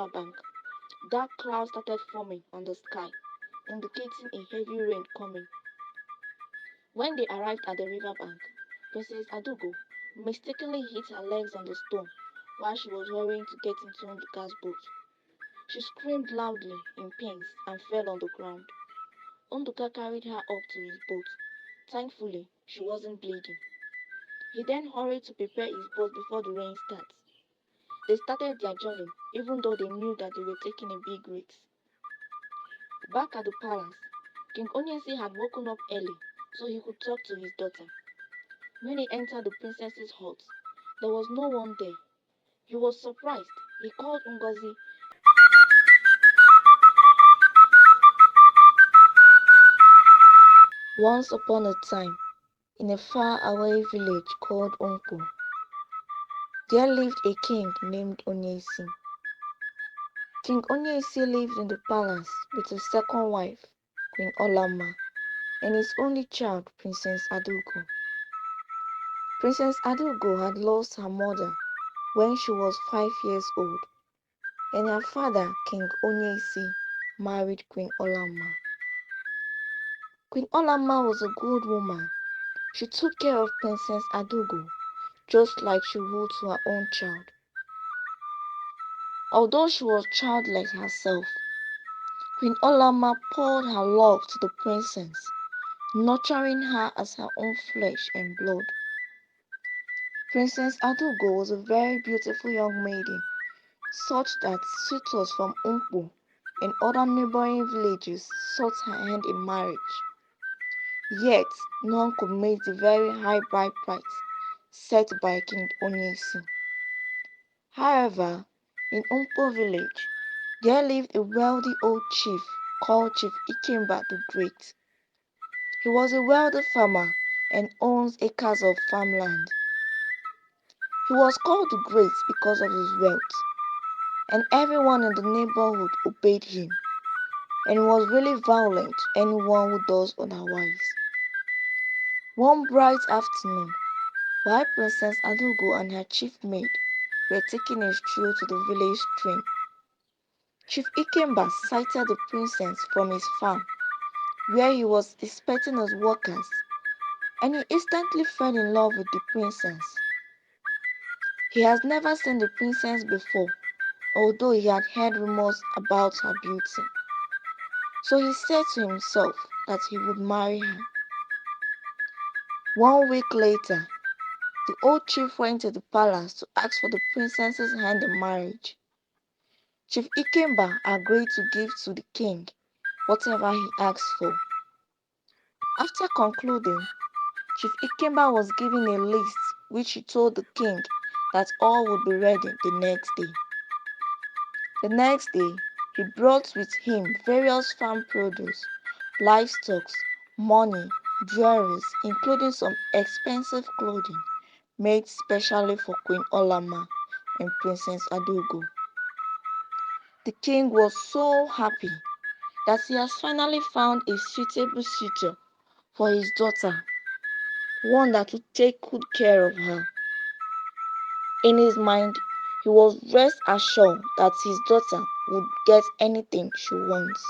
river bank. Dark clouds started forming on the sky, indicating a heavy rain coming. When they arrived at the river bank, Princess Adaugo mistakenly hit her legs on the stone while she was hurrying to get into Onduka's boat. She screamed loudly in pain and fell on the ground. Onduka carried her up to his boat. Thankfully, she wasn't bleeding. He then hurried to prepare his boat before the rain starts. They started their journey, even though they knew that they were taking a big risk. Back at the palace, King Onyeisi had woken up early so he could talk to his daughter. When he entered the princess's hut, there was no one there. He was surprised. He called Ngozi. Once upon a time, in a far-away village called Onko, there lived a king named Onyeisi. King Onyeisi lived in the palace with his second wife, Queen Olama, and his only child, Princess Adaugo. Princess Adaugo had lost her mother when she was 5 years old, and her father, King Onyeisi, married Queen Olama. Queen Olama was a good woman. She took care of Princess Adaugo just like she would to her own child. Although she was childless herself, Queen Olama poured her love to the princess, nurturing her as her own flesh and blood. Princess Adaugo was a very beautiful young maiden, such that suitors from Umpo and other neighboring villages sought her hand in marriage. Yet, none could meet the very high bride price set by King Onyeisi. However, in Umpo village, there lived a wealthy old chief called Chief Ikemba the Great. He was a wealthy farmer and owns acres of farmland. He was called the Great because of his wealth, and everyone in the neighborhood obeyed him, and he was really violent to anyone who does otherwise. One bright afternoon, while Princess Adaugo and her chief maid were taking a stroll to the village stream, Chief Ikemba sighted the princess from his farm, where he was inspecting his workers, and he instantly fell in love with the princess. He has never seen the princess before, although he had heard rumors about her beauty. So he said to himself that he would marry her. 1 week later, the old chief went to the palace to ask for the princess's hand in marriage. Chief Ikemba agreed to give to the king whatever he asked for. After concluding, Chief Ikemba was given a list which he told the king that all would be ready the next day. The next day, he brought with him various farm produce, livestock, money, jewelries, including some expensive clothing made specially for Queen Olama and Princess Adaugo. The king was so happy that he has finally found a suitable suitor for his daughter, one that would take good care of her. In his mind, he was rest assured that his daughter would get anything she wants.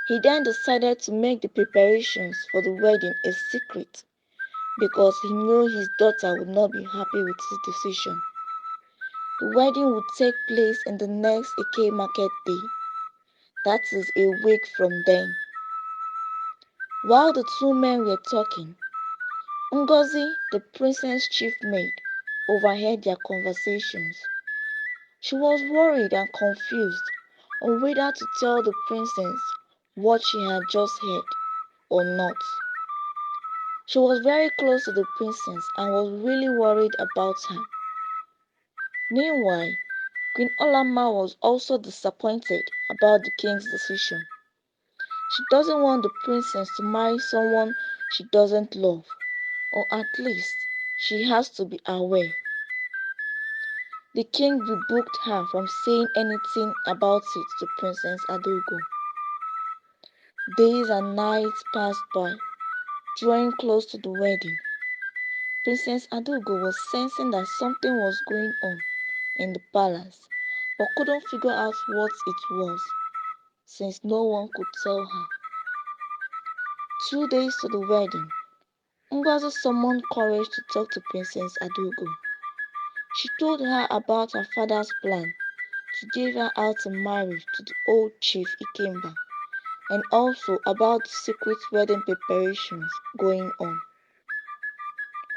He then decided to make the preparations for the wedding a secret because he knew his daughter would not be happy with his decision. The wedding would take place in the next Eke market day, that is a week from then. While the two men were talking, Ngozi, the princess' chief maid, overheard their conversations. She was worried and confused on whether to tell the princess what she had just heard or not. She was very close to the princess and was really worried about her. Meanwhile, Queen Olama was also disappointed about the king's decision. She doesn't want the princess to marry someone she doesn't love, or at least she has to be aware. The king rebuked her from saying anything about it to Princess Adaugo. Days and nights passed by, drawing close to the wedding. Princess Adaugo was sensing that something was going on in the palace, but couldn't figure out what it was since no one could tell her. 2 days to the wedding, Ngozi summoned courage to talk to Princess Adaugo. She told her about her father's plan to give her out in marriage to the old Chief Ikemba, and also about the secret wedding preparations going on.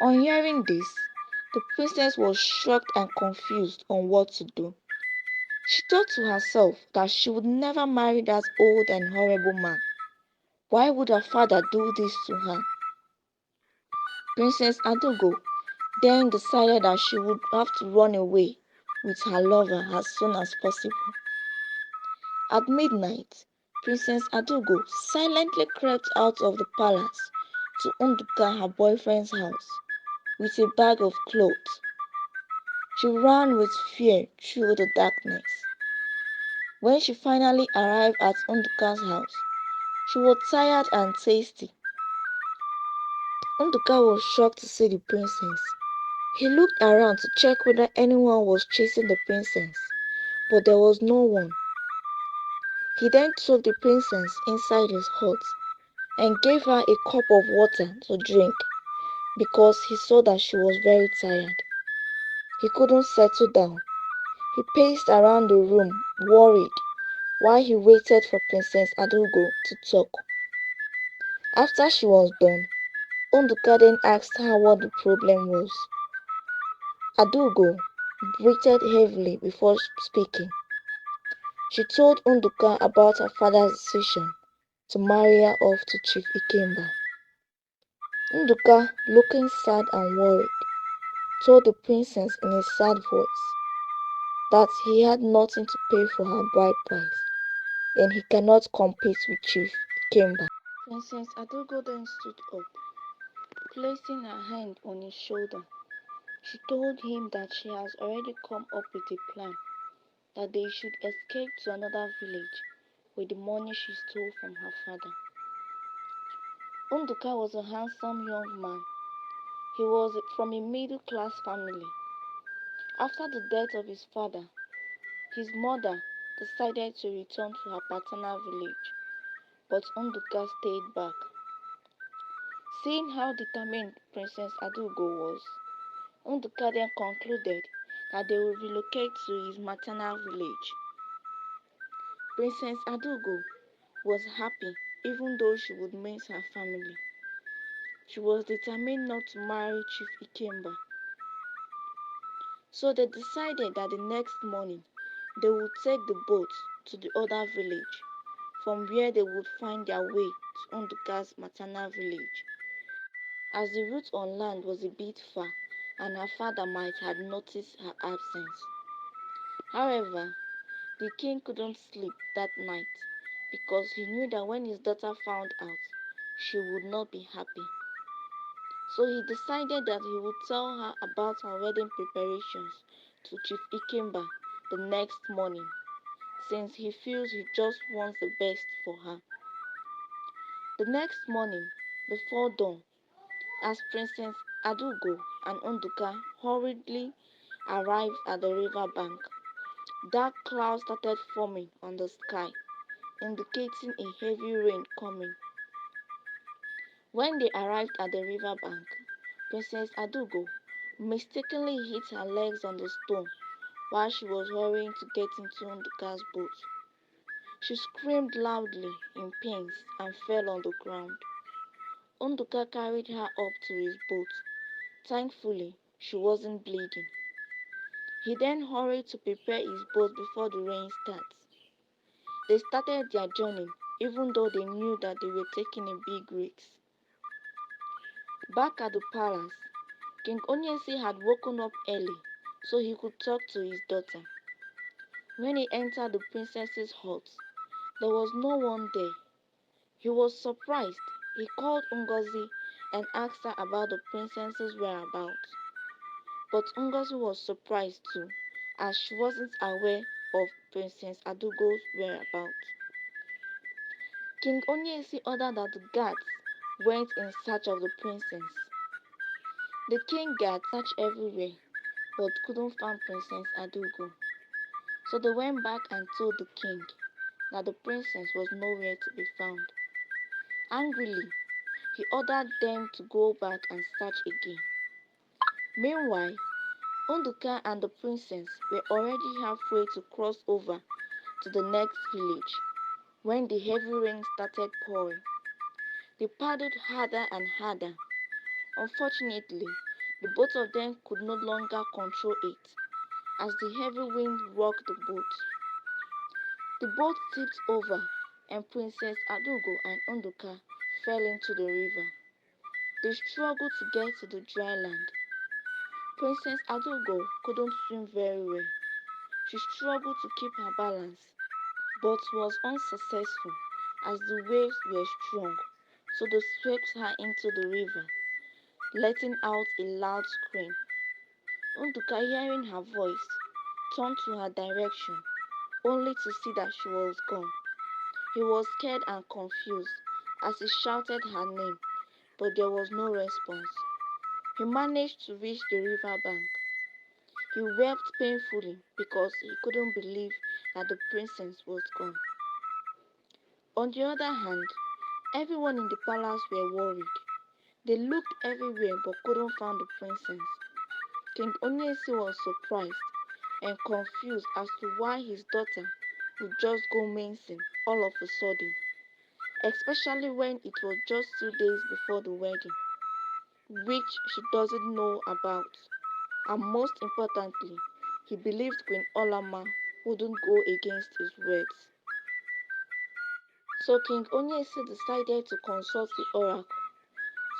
On hearing this, the princess was shocked and confused on what to do. She thought to herself that she would never marry that old and horrible man. Why would her father do this to her? Princess Adaugo then decided that she would have to run away with her lover as soon as possible. At midnight, Princess Adaugo silently crept out of the palace to Nduka, her boyfriend's house, with a bag of clothes. She ran with fear through the darkness. When she finally arrived at Nduka's house, she was tired and thirsty. Nduka was shocked to see the princess. He looked around to check whether anyone was chasing the princess, but there was no one. He then took the princess inside his hut and gave her a cup of water to drink because he saw that she was very tired. He couldn't settle down. He paced around the room, worried, while he waited for Princess Adaugo to talk. After she was done, Nduka then asked her what the problem was. Adaugo breathed heavily before speaking. She told Nduka about her father's decision to marry her off to Chief Ikemba. Nduka, looking sad and worried, told the princess in a sad voice that he had nothing to pay for her bride price and he cannot compete with Chief Ikemba. Princess Adaugo then stood up, placing her hand on his shoulder. She told him that she has already come up with a plan, that they should escape to another village with the money she stole from her father. Nduka was a handsome young man. He was from a middle-class family. After the death of his father, his mother decided to return to her paternal village, but Nduka stayed back. Seeing how determined Princess Adaugo was, Nduka then concluded that they would relocate to his maternal village. Princess Adaugo was happy even though she would miss her family. She was determined not to marry Chief Ikemba. So they decided that the next morning they would take the boat to the other village, from where they would find their way to Nduka's maternal village. As the route on land was a bit far and her father might have noticed her absence. However, the king couldn't sleep that night because he knew that when his daughter found out, she would not be happy. So he decided that he would tell her about her wedding preparations to Chief Ikemba the next morning, since he feels he just wants the best for her. The next morning, before dawn, as Princess Adaugo and Nduka hurriedly arrived at the river bank, dark clouds started forming on the sky, indicating a heavy rain coming. When they arrived at the river bank, Princess Adaugo mistakenly hit her legs on the stone while she was hurrying to get into Nduka's boat. She screamed loudly in pain and fell on the ground. Nduka carried her up to his boat. Thankfully, she wasn't bleeding. He then hurried to prepare his boat before the rain starts. They started their journey even though they knew that they were taking a big risk. Back at the palace, King Onyeisi had woken up early so he could talk to his daughter. When he entered the princess's hut, there was no one there. He was surprised. He called Ngozi and asked her about the princess's whereabouts. But Ngozi was surprised too, as she wasn't aware of Princess Adaugo's whereabouts. King Onyeisi ordered that the guards went in search of the princess. The king guards searched everywhere but couldn't find Princess Adaugo. So they went back and told the king that the princess was nowhere to be found. Angrily, he ordered them to go back and search again. Meanwhile, Unduka and the princess were already halfway to cross over to the next village when the heavy rain started pouring. They paddled harder and harder. Unfortunately, the both of them could no longer control it as the heavy wind rocked the boat. The boat tipped over and Princess Adaugo and Unduka fell into the river. They struggled to get to the dry land. Princess Adaugo couldn't swim very well. She struggled to keep her balance, but was unsuccessful as the waves were strong, so they swept her into the river, letting out a loud scream. Unduka, hearing her voice, turned to her direction, only to see that she was gone. He was scared and confused as he shouted her name, but there was no response. He managed to reach the river bank. He wept painfully because he couldn't believe that the princess was gone. On the other hand, everyone in the palace were worried. They looked everywhere but couldn't find the princess. King Onyeisi was surprised and confused as to why his daughter would just go missing all of a sudden, especially when it was just 2 days before the wedding, which she doesn't know about. And most importantly, he believed Queen Olama wouldn't go against his words. So King Onyeisi decided to consult the oracle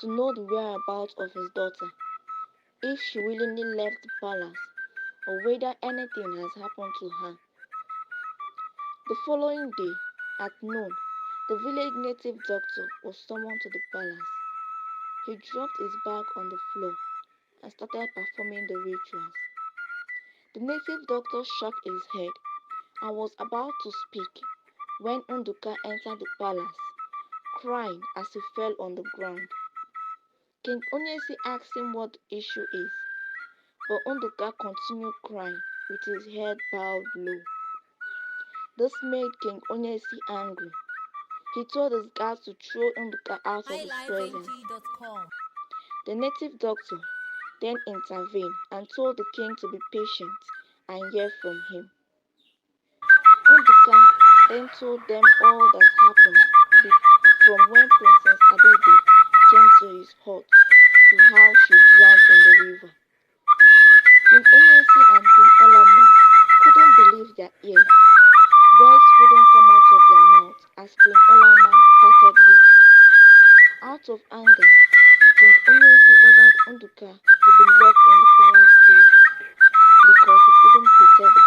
to know the whereabouts of his daughter, if she willingly left the palace, or whether anything has happened to her. The following day, at noon, the village native doctor was summoned to the palace. He dropped his bag on the floor and started performing the rituals. The native doctor shook his head and was about to speak when Unduka entered the palace, crying as he fell on the ground. King Onyeisi asked him what the issue is, but Unduka continued crying with his head bowed low. This made King Onyeisi angry. He told his guards to throw Unduka out of his presence. The native doctor then intervened and told the king to be patient and hear from him. Unduka then told them all that happened from when Princess Adaugo came to his hut to how she drowned in the river. King Onyeisi and Queen Olama couldn't believe their ears. Words couldn't come out of their mouths as Queen Olama started weeping. Out of anger, King Onyeisi ordered Unduka to be locked in the palace prison because he couldn't protect the